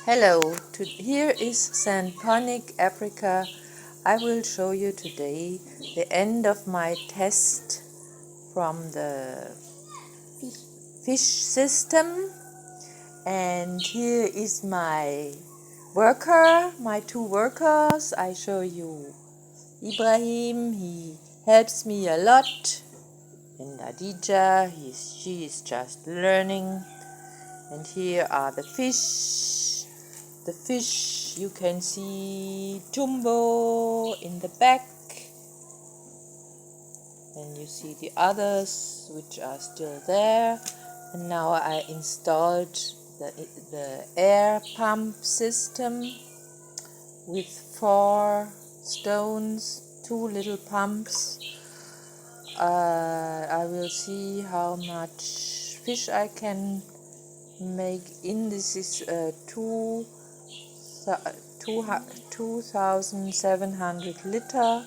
Hello, here is Sandponic Africa. I will show you today the end of my test from the fish system. And here is my two workers. I show you Ibrahim, he helps me a lot. And Adija, she is just learning. And here are the fish. The fish, you can see Jumbo in the back. And you see the others which are still there. And now I installed the air pump system with 4 stones, 2 little pumps. I will see how much fish I can make in. This is 2,700 liter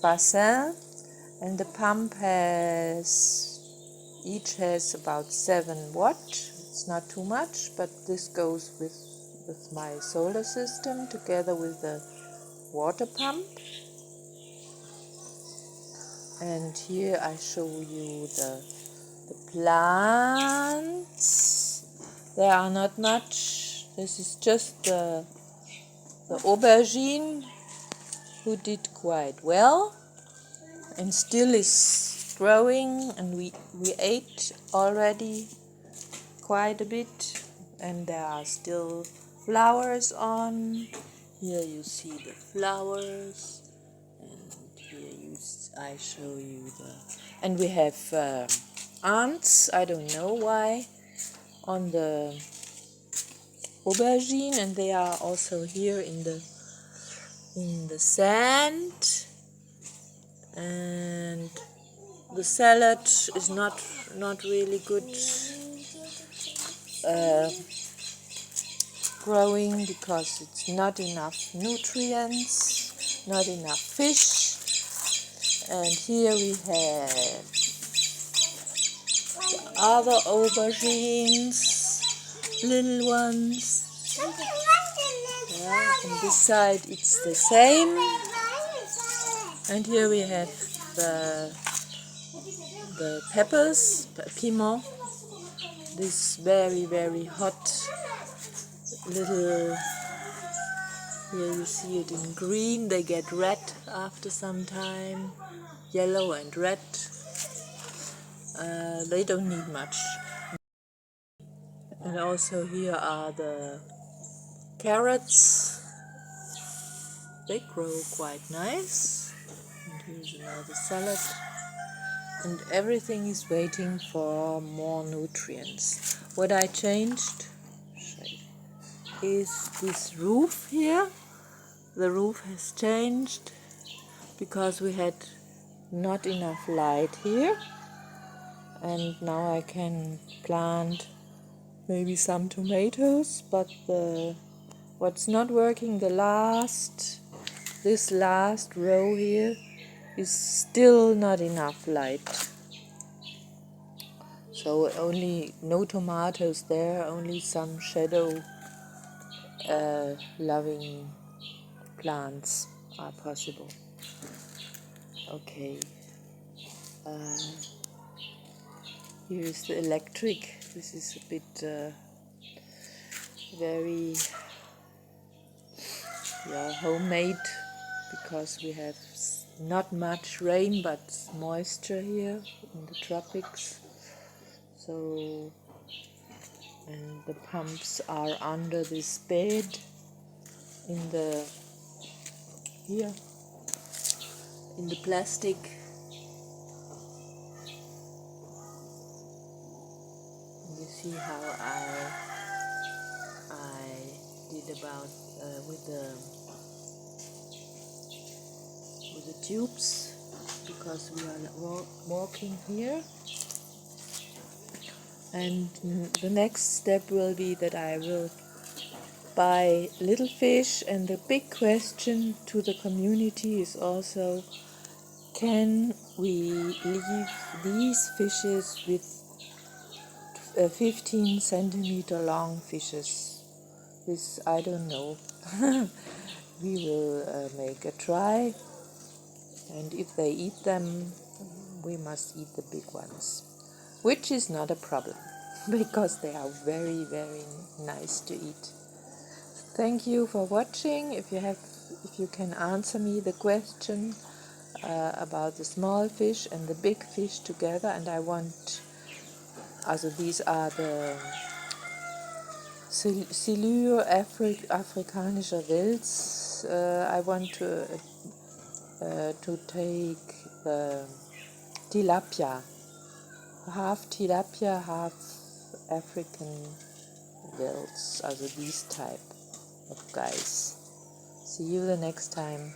bassin, and the pump each has about 7 watt. It's not too much, but this goes with my solar system together with the water pump. And here I show you the plants. There are not much. This is just the aubergine, who did quite well and still is growing, and we ate already quite a bit, and there are still flowers on. Here you see the flowers, and here I show you and we have ants, I don't know why, on the aubergine, and they are also here in the sand. And the salad is not really good growing because it's not enough nutrients, not enough fish. And here we have the other aubergines, little ones. Yeah, on this side it's the same. And here we have the peppers, piment. This very, very hot little, here you see it in green. They get red after some time, yellow and red. They don't need much. And also here are the carrots. They grow quite nice. And here's another salad. And everything is waiting for more nutrients. What I changed is this roof here. The roof has changed because we had not enough light here. And now I can plant maybe some tomatoes, but what's not working, this last row here is still not enough light. So only no tomatoes there, only some shadow loving plants are possible. Okay. Here is the electric. This is a bit very homemade, because we have not much rain but moisture here in the tropics. So, and the pumps are under this bed in the plastic. You see how I did about with the tubes, because we are walking here. And the next step will be that I will buy little fish, and the big question to the community is also, can we leave these fishes 15 centimeter long fishes. This I don't know. We will make a try, and if they eat them, we must eat the big ones, which is not a problem because they are very, very nice to eat. Thank you for watching. If you can answer me the question about the small fish and the big fish together, and I want, also these are the Silure afrikanischer Wels. I want to take the tilapia, half tilapia, half African wels, also these type of guys. See you the next time.